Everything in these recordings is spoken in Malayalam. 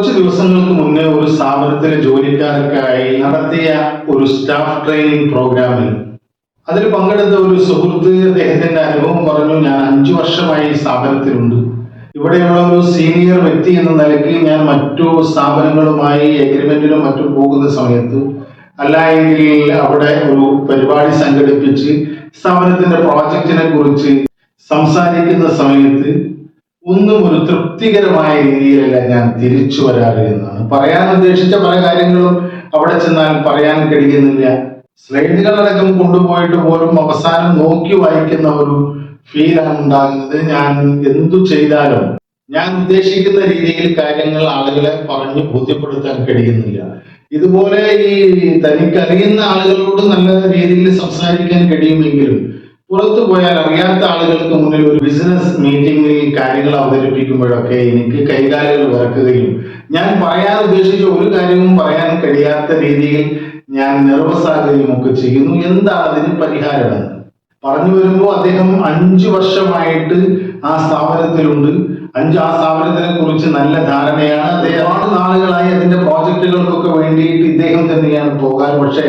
കുറച്ച് ദിവസങ്ങൾക്ക് മുന്നേ ഒരു സ്ഥാപനത്തിലെ ജോലിക്കാർക്കായി നടത്തിയ ഒരു സ്റ്റാഫ് ട്രെയിനിങ് പ്രോഗ്രാമിൽ അതിൽ പങ്കെടുത്ത ഒരു സുഹൃത്ത് അദ്ദേഹത്തിന്റെ അനുഭവം പറഞ്ഞു. ഞാൻ 5 വർഷമായി ഈ സ്ഥാപനത്തിലുണ്ട്. ഇവിടെയുള്ള ഒരു സീനിയർ വ്യക്തി എന്ന നിലയ്ക്ക് ഞാൻ മറ്റു സ്ഥാപനങ്ങളുമായി എഗ്രിമെന്റിലും മറ്റും പോകുന്ന സമയത്ത് അല്ലെങ്കിൽ അവിടെ ഒരു പരിപാടി സംഘടിപ്പിച്ച് സ്ഥാപനത്തിന്റെ പ്രോജക്റ്റിനെ കുറിച്ച് സംസാരിക്കുന്ന സമയത്ത് ഒന്നും ഒരു തൃപ്തികരമായ രീതിയിലല്ല ഞാൻ തിരിച്ചു വരാറ് എന്നാണ്. പറയാൻ ഉദ്ദേശിച്ച പല കാര്യങ്ങളും അവിടെ ചെന്നാൽ പറയാൻ കഴിയുന്നില്ല. സ്ലൈഡുകളടക്കം കൊണ്ടുപോയിട്ട് പോലും അവസാനം നോക്കി വായിക്കുന്ന ഒരു ഫീലാണ് ഉണ്ടാകുന്നത്. ഞാൻ എന്തു ചെയ്താലും ഞാൻ ഉദ്ദേശിക്കുന്ന രീതിയിൽ കാര്യങ്ങൾ ആളുകളെ പറഞ്ഞ് ബോധ്യപ്പെടുത്താൻ കഴിയുന്നില്ല. ഇതുപോലെ ഈ തനിക്കറിയുന്ന ആളുകളോട് നല്ല രീതിയിൽ സംസാരിക്കാൻ കഴിയുമെങ്കിലും പുറത്തു പോയാൽ അറിയാത്ത ആളുകൾക്ക് മുന്നിൽ ഒരു ബിസിനസ് മീറ്റിംഗിൽ കാര്യങ്ങൾ അവതരിപ്പിക്കുമ്പോഴൊക്കെ എനിക്ക് കൈകാലുകൾ വിറക്കുകയും ഞാൻ പറയാൻ ഉദ്ദേശിച്ച ഒരു കാര്യവും പറയാൻ കഴിയാത്ത രീതിയിൽ ഞാൻ നെർവസ് ആകുകയും ഒക്കെ ചെയ്യുന്നു. എന്താണ് അതിന് പരിഹാരമെന്ന് പറഞ്ഞു വരുമ്പോൾ അദ്ദേഹം 5 വർഷമായിട്ട് ആ സ്ഥാപനത്തിലുണ്ട്. ആ സ്ഥാപനത്തിനെ കുറിച്ച് നല്ല ധാരണയാണ്. ഒരുപാട് നാളുകളായി അതിന്റെ പ്രോജക്റ്റുകൾക്കൊക്കെ വേണ്ടിയിട്ട് ഇദ്ദേഹം തന്നെയാണ് പോകാൻ. പക്ഷേ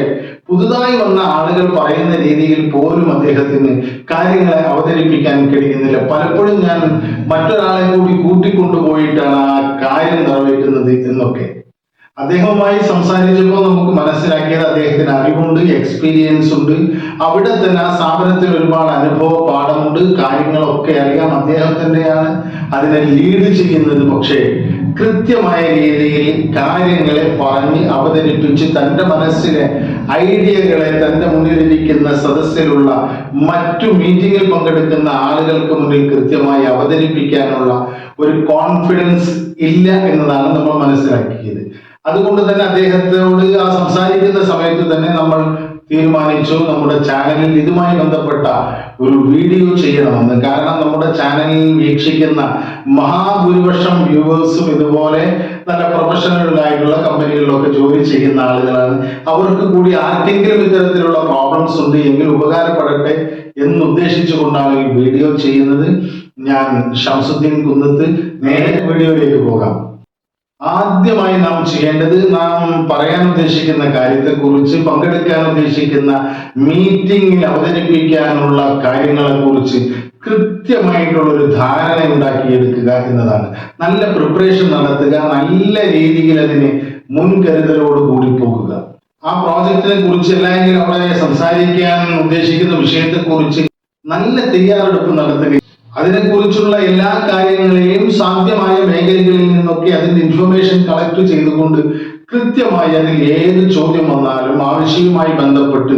പുതുതായി വന്ന ആളുകൾ പറയുന്ന രീതിയിൽ പോലും അദ്ദേഹത്തിന് കാര്യങ്ങളെ അവതരിപ്പിക്കാൻ കഴിയുന്നില്ല. പലപ്പോഴും ഞാൻ മറ്റൊരാളെ കൂടി കൂട്ടിക്കൊണ്ടുപോയിട്ടാണ് ആ കാര്യം നിറവേറ്റുന്നത് എന്നൊക്കെ അദ്ദേഹവുമായി സംസാരിച്ചപ്പോൾ നമുക്ക് മനസ്സിലാക്കിയത് അദ്ദേഹത്തിന് അറിവുണ്ട്, എക്സ്പീരിയൻസ് ഉണ്ട്. അവിടെ തന്നെ ആ സ്ഥാപനത്തിൽ ഒരുപാട് അനുഭവ പാഠമുണ്ട്, കാര്യങ്ങളൊക്കെ അറിയാം. അദ്ദേഹം തന്നെയാണ് അതിനെ ലീഡ് ചെയ്യുന്നത്. പക്ഷേ കൃത്യമായ രീതിയിൽ കാര്യങ്ങളെ പറഞ്ഞ് അവതരിപ്പിച്ച് തന്റെ മനസ്സിലെ ഐഡിയകളെ തന്റെ മുന്നിലിരിക്കുന്ന സദസ്സിലുള്ള മറ്റു മീറ്റിംഗിൽ പങ്കെടുക്കുന്ന ആളുകൾക്ക് മുന്നിൽ കൃത്യമായി അവതരിപ്പിക്കാനുള്ള ഒരു കോൺഫിഡൻസ് ഇല്ല എന്നതാണ് നമ്മൾ മനസ്സിലാക്കിയത്. അതുകൊണ്ട് തന്നെ അദ്ദേഹത്തോട് ആ സംസാരിക്കുന്ന സമയത്ത് തന്നെ നമ്മൾ തീരുമാനിച്ചു നമ്മുടെ ചാനലിൽ ഇതുമായി ബന്ധപ്പെട്ട ഒരു വീഡിയോ ചെയ്യണമെന്ന്. കാരണം നമ്മുടെ ചാനലിൽ വീക്ഷിക്കുന്ന മഹാഭൂരിപക്ഷം വ്യൂവേഴ്സും ഇതുപോലെ നല്ല പ്രൊഫഷണലായിട്ടുള്ള കമ്പനികളിലൊക്കെ ജോലി ചെയ്യുന്ന ആളുകളാണ്. അവർക്ക് കൂടി ആർക്കെങ്കിലും ഇത്തരത്തിലുള്ള പ്രോബ്ലംസ് ഉണ്ട് എങ്കിൽ ഉപകാരപ്പെടട്ടെ എന്നുദ്ദേശിച്ചുകൊണ്ടാണ് ഈ വീഡിയോ ചെയ്യുന്നത്. ഞാൻ ഷംസുദ്ദീൻ കുന്നത്ത്. നേരെ വീഡിയോയിലേക്ക് പോകാം. ആദ്യമായി നാം ചെയ്യേണ്ടത് നാം പറയാൻ ഉദ്ദേശിക്കുന്ന കാര്യത്തെക്കുറിച്ച്, പങ്കെടുക്കാൻ ഉദ്ദേശിക്കുന്ന മീറ്റിംഗിൽ അവതരിപ്പിക്കാനുള്ള കാര്യങ്ങളെ കുറിച്ച് കൃത്യമായിട്ടുള്ള ഒരു ധാരണ ഉണ്ടാക്കിയെടുക്കുക എന്നതാണ്. നല്ല പ്രിപ്പറേഷൻ നടത്തുക, നല്ല രീതിയിൽ അതിന് മുൻകരുതലോട് കൂടി പോകുക. ആ പ്രോജക്റ്റിനെ കുറിച്ച് അല്ലെങ്കിൽ അവിടെ സംസാരിക്കാൻ ഉദ്ദേശിക്കുന്ന വിഷയത്തെക്കുറിച്ച് നല്ല തയ്യാറെടുപ്പ് നടത്തുക. അതിനെക്കുറിച്ചുള്ള എല്ലാ കാര്യങ്ങളെയും സാധ്യമായ മേഖലകളിൽ നിന്നൊക്കെ അതിന്റെ ഇൻഫർമേഷൻ കളക്ട് ചെയ്തുകൊണ്ട് കൃത്യമായി അതിൽ ഏത് ചോദ്യം വന്നാലും ആ വിഷയവുമായി ബന്ധപ്പെട്ട്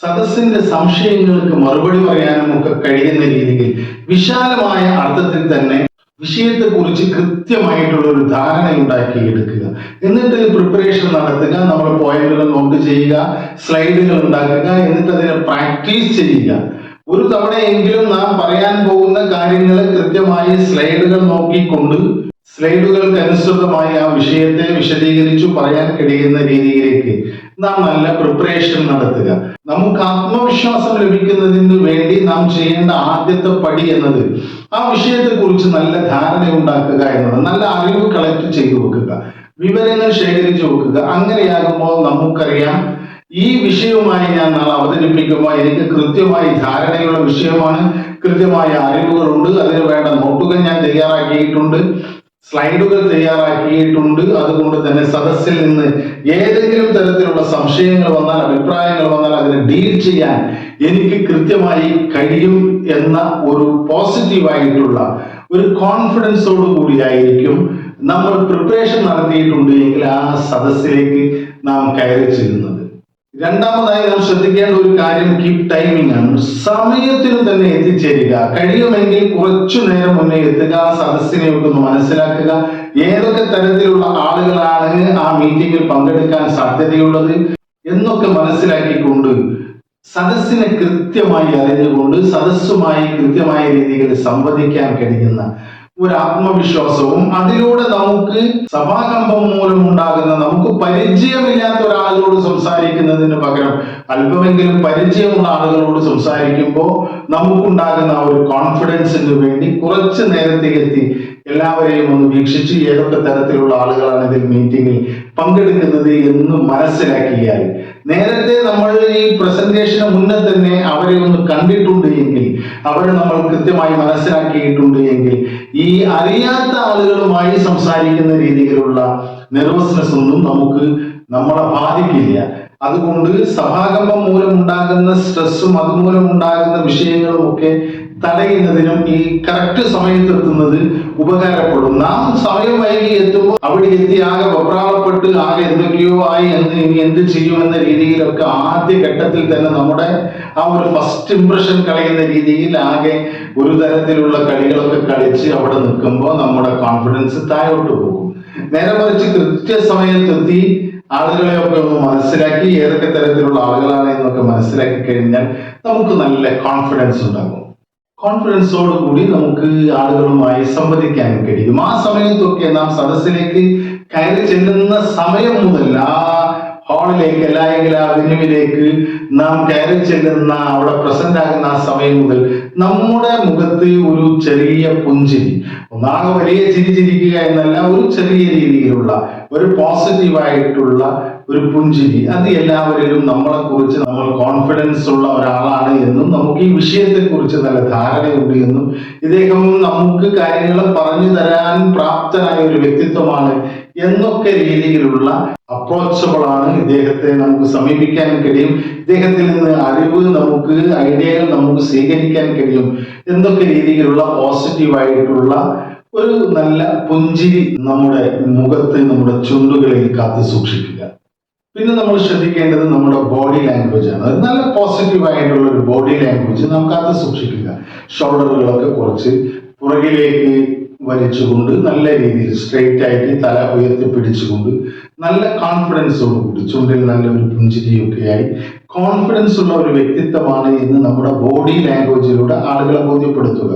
സദസ്സിന്റെ സംശയങ്ങൾക്ക് മറുപടി പറയാനും ഒക്കെ കഴിയുന്ന രീതിയിൽ വിശാലമായ അർത്ഥത്തിൽ തന്നെ വിഷയത്തെ കുറിച്ച് കൃത്യമായിട്ടുള്ള ഒരു ധാരണ ഉണ്ടാക്കിയെടുക്കുക. എന്നിട്ട് പ്രിപ്പറേഷൻ നടത്തുക, നമ്മൾ പോയിന്റുകൾ നോട്ട് ചെയ്യുക, സ്ലൈഡുകൾ ഉണ്ടാക്കുക, എന്നിട്ട് അതിനെ പ്രാക്ടീസ് ചെയ്യുക. ഒരു തവണയെങ്കിലും നാം പറയാൻ പോകുന്ന കാര്യങ്ങൾ കൃത്യമായി സ്ലൈഡുകൾ നോക്കിക്കൊണ്ട് സ്ലൈഡുകൾക്ക് അനുസൃതമായി ആ വിഷയത്തെ വിശദീകരിച്ചു പറയാൻ കഴിയുന്ന രീതിയിലേക്ക് നാം നല്ല പ്രിപ്പറേഷൻ നടത്തുക. നമുക്ക് ആത്മവിശ്വാസം ലഭിക്കുന്നതിന് വേണ്ടി നാം ചെയ്യേണ്ട ആദ്യത്തെ പടി എന്നത് ആ വിഷയത്തെ കുറിച്ച് നല്ല ധാരണ ഉണ്ടാക്കുക എന്നതാണ്. നല്ല അറിവ് കളക്ട് ചെയ്തു വെക്കുക, വിവരങ്ങൾ ശേഖരിച്ചു വെക്കുക. അങ്ങനെയാകുമ്പോൾ നമുക്കറിയാം ഈ വിഷയവുമായി ഞാൻ നാളെ അവതരിപ്പിക്കുമ്പോൾ എനിക്ക് കൃത്യമായി ധാരണയുള്ള വിഷയമാണ്, കൃത്യമായ അറിവുകളുണ്ട്, അതിന് വേണ്ട നോട്ടുകൾ ഞാൻ തയ്യാറാക്കിയിട്ടുണ്ട്, സ്ലൈഡുകൾ തയ്യാറാക്കിയിട്ടുണ്ട്. അതുകൊണ്ട് തന്നെ സദസ്സിൽ നിന്ന് ഏതെങ്കിലും തരത്തിലുള്ള സംശയങ്ങൾ വന്നാൽ, അഭിപ്രായങ്ങൾ വന്നാൽ അതിനെ ഡീൽ ചെയ്യാൻ എനിക്ക് കൃത്യമായി കഴിയും എന്ന ഒരു പോസിറ്റീവായിട്ടുള്ള ഒരു കോൺഫിഡൻസോട് കൂടിയായിരിക്കും നമ്മൾ പ്രിപ്പറേഷൻ നടത്തിയിട്ടുണ്ട് എങ്കിൽ ആ സദസ്സിലേക്ക് നാം കയറി ചെല്ലുന്നത്. രണ്ടാമതായി നാം ശ്രദ്ധിക്കേണ്ട ഒരു കാര്യം കീപ് ടൈമിംഗ് ആണ്. സമയത്തിന് തന്നെ എത്തിച്ചേരുക. കഴിയുമെങ്കിൽ കുറച്ചു നേരം മുന്നേ എത്തുക. സദസ്സിനെ ഒന്ന് മനസ്സിലാക്കുക. ഏതൊക്കെ തരത്തിലുള്ള ആളുകളാണ് ആ മീറ്റിംഗിൽ പങ്കെടുക്കാൻ സാധ്യതയുള്ളത് എന്നൊക്കെ മനസ്സിലാക്കിക്കൊണ്ട് സദസ്സിനെ കൃത്യമായി അറിഞ്ഞുകൊണ്ട് സദസ്സുമായി കൃത്യമായ രീതിയിൽ സംവദിക്കാൻ കഴിയുന്ന ഒരു ആത്മവിശ്വാസവും അതിലൂടെ നമുക്ക് സഭാകമ്പം മൂലം ഉണ്ടാകുന്ന നമുക്ക് പരിചയമില്ലാത്ത ഒരാളോട് സംസാരിക്കുന്നതിന് പകരം അല്പമെങ്കിലും പരിചയമുള്ള ആളുകളോട് സംസാരിക്കുമ്പോൾ നമുക്കുണ്ടാകുന്ന ഒരു കോൺഫിഡൻസിന് വേണ്ടി കുറച്ച് നേരത്തെ എത്തി എല്ലാവരെയും ഒന്ന് വീക്ഷിച്ച് ഏതൊക്കെ തരത്തിലുള്ള ആളുകളാണ് ഇതിൽ മീറ്റിംഗിൽ പങ്കെടുക്കുന്നത് എന്ന് മനസ്സിലാക്കിയാൽ, നേരത്തെ നമ്മൾ ഈ പ്രസന്റേഷന് മുന്നേ തന്നെ അവരെ ഒന്ന് കണ്ടിട്ടുണ്ട് എങ്കിൽ, അവരെ നമ്മൾ കൃത്യമായി മനസ്സിലാക്കിയിട്ടുണ്ട് എങ്കിൽ, ഈ അറിയാത്ത ആളുകളുമായി സംസാരിക്കുന്ന രീതിയിലുള്ള നെർവസ്നെസ് ഒന്നും നമ്മളെ ബാധിക്കില്ല. അതുകൊണ്ട് സഭാകമ്പം മൂലമുണ്ടാകുന്ന സ്ട്രെസ്സും അതുമൂലം ഉണ്ടാകുന്ന വിഷയങ്ങളും ഒക്കെ തടയുന്നതിനും ഈ കറക്റ്റ് സമയത്തെത്തുന്നത് ഉപകാരപ്പെടും. നാം സമയം വൈകി എത്തുമ്പോൾ അവിടെ എത്തി ആകെ വെപ്രാളപ്പെട്ട് ആകെ എന്തൊക്കെയോ ആയി ഇനി എന്ത് ചെയ്യുമെന്ന രീതിയിലൊക്കെ ആദ്യ ഘട്ടത്തിൽ തന്നെ നമ്മുടെ ആ ഒരു ഫസ്റ്റ് ഇംപ്രഷൻ കളയുന്ന രീതിയിൽ ആകെ ഒരു തരത്തിലുള്ള കളികളൊക്കെ കളിച്ച് അവിടെ നിൽക്കുമ്പോൾ നമ്മുടെ കോൺഫിഡൻസ് താഴോട്ട് പോകും. നേരെ മറിച്ച് കൃത്യസമയത്തെത്തി ആളുകളെയൊക്കെ ഒന്ന് മനസ്സിലാക്കി ഏതൊക്കെ തരത്തിലുള്ള ആളുകളാണ് എന്നൊക്കെ മനസ്സിലാക്കി കഴിഞ്ഞാൽ നമുക്ക് നല്ല കോൺഫിഡൻസ് ഉണ്ടാകും. കോൺഫിഡൻസോട് കൂടി നമുക്ക് ആളുകളുമായി സംവദിക്കാൻ കഴിയും. ആ സമയത്തൊക്കെ നാം സദസ്സിലേക്ക് കയറി ചെല്ലുന്ന സമയം മുതൽ ആ ഹാളിലേക്ക് അല്ലെങ്കിൽ ആ വെന്യൂവിലേക്ക് നാം കയറി ചെല്ലുന്ന അവിടെ പ്രസന്റ് ആകുന്ന ആ സമയം മുതൽ നമ്മുടെ മുഖത്ത് ഒരു ചെറിയ പുഞ്ചിരി, ഒന്നാകെ വലിയ ചിരി ചിരിക്കുക എന്നല്ല, ഒരു ചെറിയ രീതിയിലുള്ള ഒരു പോസിറ്റീവായിട്ടുള്ള ഒരു പുഞ്ചിരി, അത് എല്ലാവരിലും നമ്മളെ കുറിച്ച് നമ്മൾ കോൺഫിഡൻസ് ഉള്ള ഒരാളാണ് എന്നും നമുക്ക് ഈ വിഷയത്തെ കുറിച്ച് നല്ല ധാരണയുണ്ട് എന്നും ഇദ്ദേഹം നമുക്ക് കാര്യങ്ങൾ പറഞ്ഞു തരാൻ പ്രാപ്തനായ ഒരു വ്യക്തിത്വമാണ് എന്നൊക്കെ രീതിയിലുള്ള അപ്രോച്ചബിൾ ആണ്. ഇദ്ദേഹത്തെ നമുക്ക് സമീപിക്കാൻ കഴിയും, ഇദ്ദേഹത്തിൽ നിന്ന് അറിവ് നമുക്ക്, ഐഡിയകൾ നമുക്ക് സ്വീകരിക്കാൻ കഴിയും എന്നൊക്കെ രീതിയിലുള്ള പോസിറ്റീവായിട്ടുള്ള ഒരു നല്ല പുഞ്ചിരി നമ്മുടെ മുഖത്ത്, നമ്മുടെ ചുണ്ടുകളിൽ കാത്തു സൂക്ഷിക്കുക. പിന്നെ നമ്മൾ ശ്രദ്ധിക്കേണ്ടത് നമ്മുടെ ബോഡി ലാംഗ്വേജ് ആണ്. അത് നല്ല പോസിറ്റീവ് ആയിട്ടുള്ള ഒരു ബോഡി ലാംഗ്വേജ് നാം കാത്തു സൂക്ഷിക്കുക. ഷോൾഡറുകളൊക്കെ കുറച്ച് പുറകിലേക്ക് വലിച്ചുകൊണ്ട് നല്ല രീതിയിൽ സ്ട്രെയിറ്റ് ആയിട്ട് തല ഉയർത്തി പിടിച്ചുകൊണ്ട് നല്ല കോൺഫിഡൻസോടുകൂടി ചുണ്ടിൽ നല്ലൊരു പുഞ്ചിരിയൊക്കെയായി കോൺഫിഡൻസ് ഉള്ള ഒരു വ്യക്തിത്വമാണ് എന്ന് നമ്മുടെ ബോഡി ലാംഗ്വേജിലൂടെ ആളുകളെ ബോധ്യപ്പെടുത്തുക.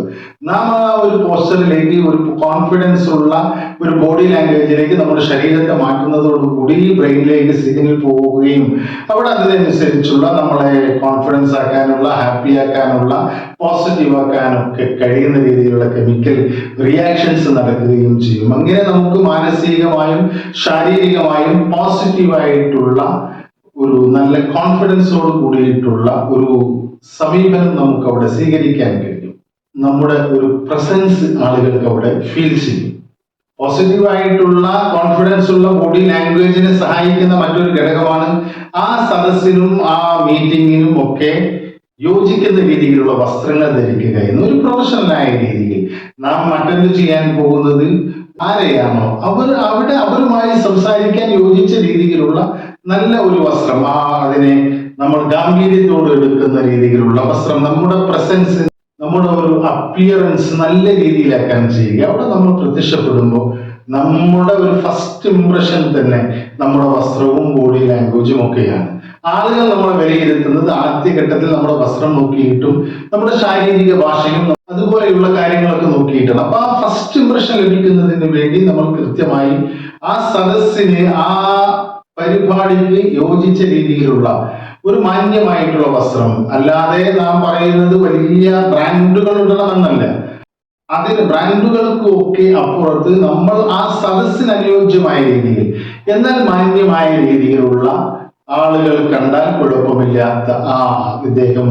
നാം ആ ഒരു പോസ്റ്ററിലേക്ക്, ഒരു കോൺഫിഡൻസ് ഉള്ള ഒരു ബോഡി ലാംഗ്വേജിലേക്ക് നമ്മുടെ ശരീരത്തെ മാറ്റുന്നതോടുകൂടി ബ്രെയിനിലേക്ക് സിഗ്നൽ പോവുകയും അവിടെ അതിനനുസരിച്ചുള്ള നമ്മളെ കോൺഫിഡൻസ് ആക്കാനുള്ള, ഹാപ്പി ആക്കാനുള്ള, പോസിറ്റീവ് ആക്കാനൊക്കെ കഴിയുന്ന രീതിയിലുള്ള കെമിക്കൽ റിയാക്ഷൻസ് നടക്കുകയും ചെയ്യും. അങ്ങനെ നമുക്ക് മാനസികമായും ശാരീരികമായും പോസിറ്റീവായിട്ടുള്ള ഒരു നല്ല കോൺഫിഡൻസോട് കൂടിയിട്ടുള്ള ഒരു സമീപനം നമുക്ക് അവിടെ സ്വീകരിക്കാൻ കഴിയും. നമ്മുടെ ഒരു പ്രസൻസ് ആളുകൾക്ക് അവിടെ ഫീൽ ചെയ്യും. പോസിറ്റീവായിട്ടുള്ള കോൺഫിഡൻസ് ഉള്ള ബോഡി ലാംഗ്വേജിനെ സഹായിക്കുന്ന മറ്റൊരു ഘടകമാണ് ആ സദസ്സിനും ആ മീറ്റിങ്ങിനും ഒക്കെ യോജിക്കുന്ന രീതിയിലുള്ള വസ്ത്രങ്ങൾ ധരിക്കുക എന്ന ഒരു പ്രൊഫഷണലായ രീതിയിൽ നാം അറ്റൻഡ് ചെയ്യാൻ പോകുന്നത് ആരെയാണോ അവിടെ അവരുമായി സംസാരിക്കാൻ യോജിച്ച രീതിയിലുള്ള നല്ല ഒരു വസ്ത്രം, അതിനെ നമ്മൾ ഗാംഭീര്യത്തോട് എടുക്കുന്ന രീതിയിലുള്ള വസ്ത്രം, നമ്മുടെ പ്രസൻസ്, നമ്മുടെ ഒരു അപ്പിയറൻസ് നല്ല രീതിയിലാക്കാൻ ചെയ്യുക. അവിടെ നമ്മൾ പ്രത്യക്ഷപ്പെടുമ്പോൾ നമ്മുടെ ഒരു ഫസ്റ്റ് ഇംപ്രഷൻ തന്നെ നമ്മുടെ വസ്ത്രവും ബോഡി ലാംഗ്വേജും ഒക്കെയാണ്. ആളുകൾ നമ്മളെ വിലയിരുത്തുന്നത് ആദ്യഘട്ടത്തിൽ നമ്മുടെ വസ്ത്രം നോക്കിയിട്ടും നമ്മുടെ ശാരീരിക ഭാഷയും അതുപോലെയുള്ള കാര്യങ്ങളൊക്കെ നോക്കിയിട്ടാണ്. അപ്പൊ ആ ഫസ്റ്റ് ഇംപ്രഷൻ ലഭിക്കുന്നതിന് വേണ്ടി നമ്മൾ കൃത്യമായി ആ സദസ്സിന്, ആ പരിപാടിക്ക് യോജിച്ച രീതിയിലുള്ള ഒരു മാന്യമായിട്ടുള്ള വസ്ത്രം, അല്ലാതെ നാം പറയുന്നത് വലിയ ബ്രാൻഡുകൾ ഇടണമെന്നല്ല, അതിന് ബ്രാൻഡുകൾക്കും ഒക്കെ അപ്പുറത്ത് നമ്മൾ ആ സദസ്സിന് അനുയോജ്യമായ രീതിയിൽ, എന്നാൽ മാന്യമായ രീതിയിലുള്ള, ആളുകൾ കണ്ടാൽ കുഴപ്പമില്ലാത്ത ഇദ്ദേഹം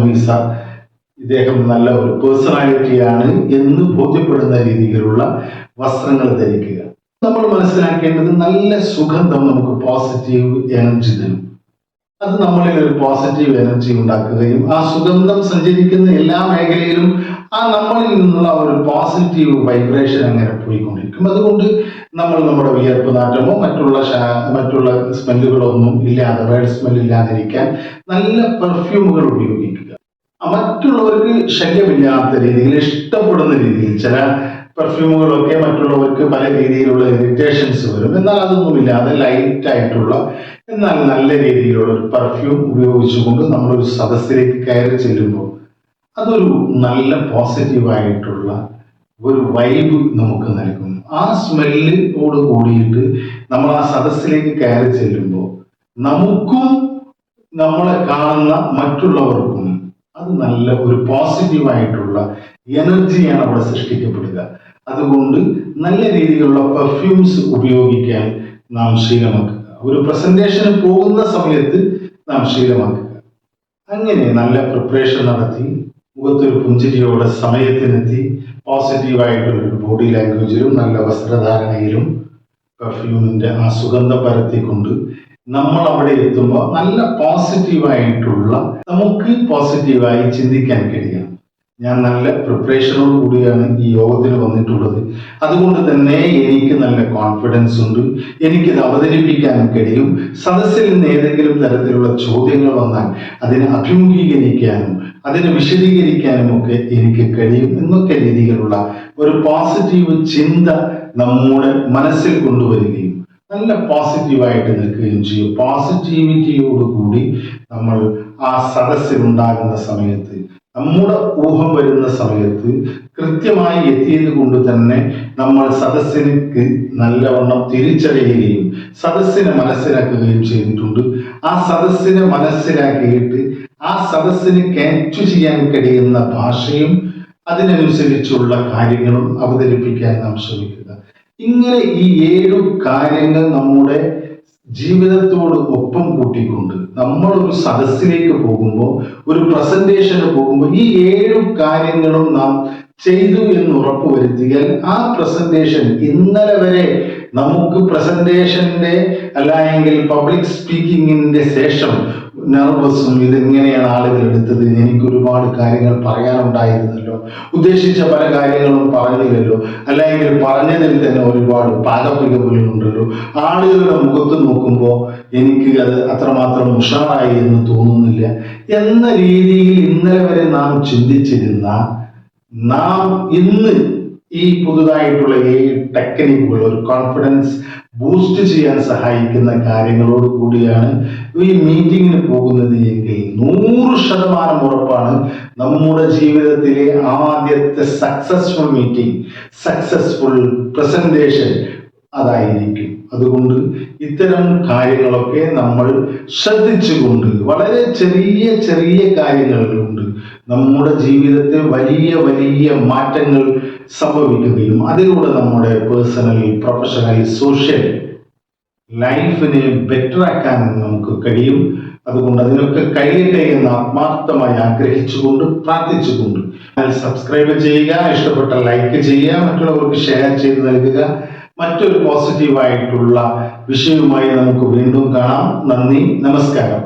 നല്ല ഒരു പേഴ്സണാലിറ്റിയാണ് എന്ന് ബോധ്യപ്പെടുന്ന രീതിയിലുള്ള വസ്ത്രങ്ങൾ ധരിക്കുക. നമ്മൾ മനസ്സിലാക്കേണ്ടത് നല്ല സുഗന്ധം നമുക്ക് പോസിറ്റീവ് എനർജി തരും. അത് നമ്മളിൽ ഒരു പോസിറ്റീവ് എനർജി ഉണ്ടാക്കുകയും ആ സുഗന്ധം സഞ്ചരിക്കുന്ന എല്ലാ മേഖലയിലും ആ നമ്മളിൽ നിന്നുള്ള ഒരു പോസിറ്റീവ് വൈബ്രേഷൻ അങ്ങനെ പോയിക്കൊണ്ടിരിക്കും. അതുകൊണ്ട് നമ്മൾ നമ്മുടെ വിയർപ്പ് നാറ്റമോ മറ്റുള്ള സ്മെല്ലുകളൊന്നും ഇല്ലാതെ, വേഡ് സ്മെൽ ഇല്ലാതിരിക്കാൻ നല്ല പെർഫ്യൂമുകൾ ഉപയോഗിക്കുക. മറ്റുള്ളവർക്ക് ശല്യമില്ലാത്ത രീതിയിൽ, ഇഷ്ടപ്പെടുന്ന രീതിയിൽ, ചില പെർഫ്യൂമുകളൊക്കെ മറ്റുള്ളവർക്ക് പല രീതിയിലുള്ള ഇറിറ്റേഷൻസ് വരും. എന്നാൽ അതൊന്നുമില്ലാതെ ലൈറ്റ് ആയിട്ടുള്ള, എന്നാൽ നല്ല രീതിയിലുള്ള ഒരു പെർഫ്യൂം ഉപയോഗിച്ചുകൊണ്ട് നമ്മളൊരു സദസ്സിലേക്ക് കയറി ചെല്ലുമ്പോൾ അതൊരു നല്ല പോസിറ്റീവായിട്ടുള്ള ഒരു വൈബ് നമുക്ക് നൽകും. ആ സ്മെല്ലിനോട് കൂടിയിട്ട് നമ്മൾ ആ സദസ്സിലേക്ക് കയറി ചെല്ലുമ്പോൾ നമുക്കും നമ്മളെ കാണുന്ന മറ്റുള്ളവർക്കും അത് നല്ല ഒരു പോസിറ്റീവായിട്ടുള്ള എനർജിയാണ് അവിടെ സൃഷ്ടിക്കപ്പെടുക. അതുകൊണ്ട് നല്ല രീതിയിലുള്ള പെർഫ്യൂംസ് ഉപയോഗിക്കാൻ നാം ശീലമാക്കുക. ഒരു പ്രസന്റേഷന് പോകുന്ന സമയത്ത് നാം ശീലമാക്കുക. അങ്ങനെ നല്ല പ്രിപ്പറേഷൻ നടത്തി മുഖത്തൊരു പുഞ്ചിരിയോടെ സമയത്തിനെത്തി പോസിറ്റീവായിട്ടുള്ളൊരു ബോഡി ലാംഗ്വേജിലും നല്ല വസ്ത്രധാരണയിലും പെർഫ്യൂമിന്റെ ആ സുഗന്ധം പരത്തിക്കൊണ്ട് നമ്മൾ അവിടെ എത്തുമ്പോൾ നല്ല പോസിറ്റീവായിട്ടുള്ള, നമുക്ക് പോസിറ്റീവായി ചിന്തിക്കാൻ കഴിയണം. ഞാൻ നല്ല പ്രിപ്പറേഷനോട് കൂടിയാണ് ഈ യോഗത്തിന് വന്നിട്ടുള്ളത്. അതുകൊണ്ട് തന്നെ എനിക്ക് നല്ല കോൺഫിഡൻസ് ഉണ്ട്. എനിക്കിത് അവതരിപ്പിക്കാനും കഴിയും. സദസ്സിൽ നിന്ന് ഏതെങ്കിലും തരത്തിലുള്ള ചോദ്യങ്ങൾ വന്നാൽ അതിനെ അഭിമുഖീകരിക്കാനും അതിനെ വിശദീകരിക്കാനും ഒക്കെ എനിക്ക് കഴിയും എന്നൊക്കെ രീതിയിലുള്ള ഒരു പോസിറ്റീവ് ചിന്ത നമ്മുടെ മനസ്സിൽ കൊണ്ടുവരികയും നല്ല പോസിറ്റീവായിട്ട് നിൽക്കുകയും ചെയ്യും. പോസിറ്റിവിറ്റിയോടുകൂടി നമ്മൾ ആ സദസ്സിൽ ഉണ്ടാകുന്ന സമയത്ത്, നമ്മുടെ ഊഹം വരുന്ന സമയത്ത് കൃത്യമായി എത്തിയത് കൊണ്ട് തന്നെ നമ്മൾ സദസ്സിന് നല്ലവണ്ണം തിരിച്ചറിയുകയും സദസ്സിനെ മനസ്സിലാക്കുകയും ചെയ്തിട്ടുണ്ട്. ആ സദസ്സിനെ മനസ്സിലാക്കിയിട്ട് ആ സദസ്സിന് ക്യാച്ച് ചെയ്യാൻ കഴിയുന്ന ഭാഷയും അതിനനുസരിച്ചുള്ള കാര്യങ്ങളും അവതരിപ്പിക്കാൻ നാം ശ്രമിക്കുക. ഇങ്ങനെ ഈ 7 കാര്യങ്ങൾ നമ്മുടെ ജീവിതത്തോട് ഒപ്പം കൂട്ടിക്കൊണ്ട് നമ്മൾ ഒരു സദസ്സിലേക്ക് പോകുമ്പോൾ, ഒരു പ്രസന്റേഷന് പോകുമ്പോൾ ഈ 7 കാര്യങ്ങളും നാം ചെയ്തു എന്ന് ഉറപ്പുവരുത്തിയാൽ ആ പ്രസന്റേഷൻ ഇന്നലെ വരെ നമുക്ക് പ്രസന്റേഷന്റെ അല്ലെങ്കിൽ പബ്ലിക് സ്പീക്കിങ്ങിന്റെ ശേഷം നെർവസും ഇതെങ്ങനെയാണ് ആളുകൾ എടുത്തത്, എനിക്ക് ഒരുപാട് കാര്യങ്ങൾ പറയാനുണ്ടായിരുന്നല്ലോ, ഉദ്ദേശിച്ച പല കാര്യങ്ങളും പറഞ്ഞില്ലല്ലോ, അല്ലെങ്കിൽ പറഞ്ഞതിൽ തന്നെ ഒരുപാട് പാകപ്പിഴവുകളുണ്ടല്ലോ, ആളുകളുടെ മുഖത്ത് നോക്കുമ്പോൾ എനിക്ക് അത് അത്രമാത്രം ഉഷാറായി എന്ന് തോന്നുന്നില്ല എന്ന രീതിയിൽ ഇന്നലെ വരെ നാം ചിന്തിച്ചിരുന്ന നാം ഇന്ന് ഈ പുതുതായിട്ടുള്ള ഈ ടെക്നിക്കുകൾ, ഒരു കോൺഫിഡൻസ് ബൂസ്റ്റ് ചെയ്യാൻ സഹായിക്കുന്ന കാര്യങ്ങളോട് കൂടിയാണ് ഈ മീറ്റിങ്ങിന് പോകുന്നത് എങ്കിൽ 100% ഉറപ്പാണ് നമ്മുടെ ജീവിതത്തിലെ ആദ്യത്തെ സക്സസ്ഫുൾ മീറ്റിംഗ്, സക്സസ്ഫുൾ പ്രസന്റേഷൻ അതായിരിക്കും. അതുകൊണ്ട് ഇത്തരം കാര്യങ്ങളൊക്കെ നമ്മൾ ശ്രദ്ധിച്ചുകൊണ്ട്, വളരെ ചെറിയ ചെറിയ കാര്യങ്ങളുണ്ട് നമ്മുടെ ജീവിതത്തെ വലിയ വലിയ മാറ്റങ്ങൾ സംഭവിക്കുകയും അതിലൂടെ നമ്മുടെ പേഴ്സണൽ, പ്രൊഫഷണൽ, സോഷ്യൽ ലൈഫിനെ ബെറ്റർ ആക്കാൻ നമുക്ക് കഴിയും. അതുകൊണ്ട് അതിനൊക്കെ കഴിയട്ടെ എന്ന് ആത്മാർത്ഥമായി ആഗ്രഹിച്ചുകൊണ്ട് പ്രാർത്ഥിച്ചുകൊണ്ട് സബ്സ്ക്രൈബ് ചെയ്യുക, ഇഷ്ടപ്പെട്ട ലൈക്ക് ചെയ്യുക, മറ്റുള്ളവർക്ക് ഷെയർ ചെയ്ത് നൽകുക. മറ്റൊരു പോസിറ്റീവായിട്ടുള്ള വിഷയവുമായി നമുക്ക് വീണ്ടും കാണാം. നന്ദി, നമസ്കാരം.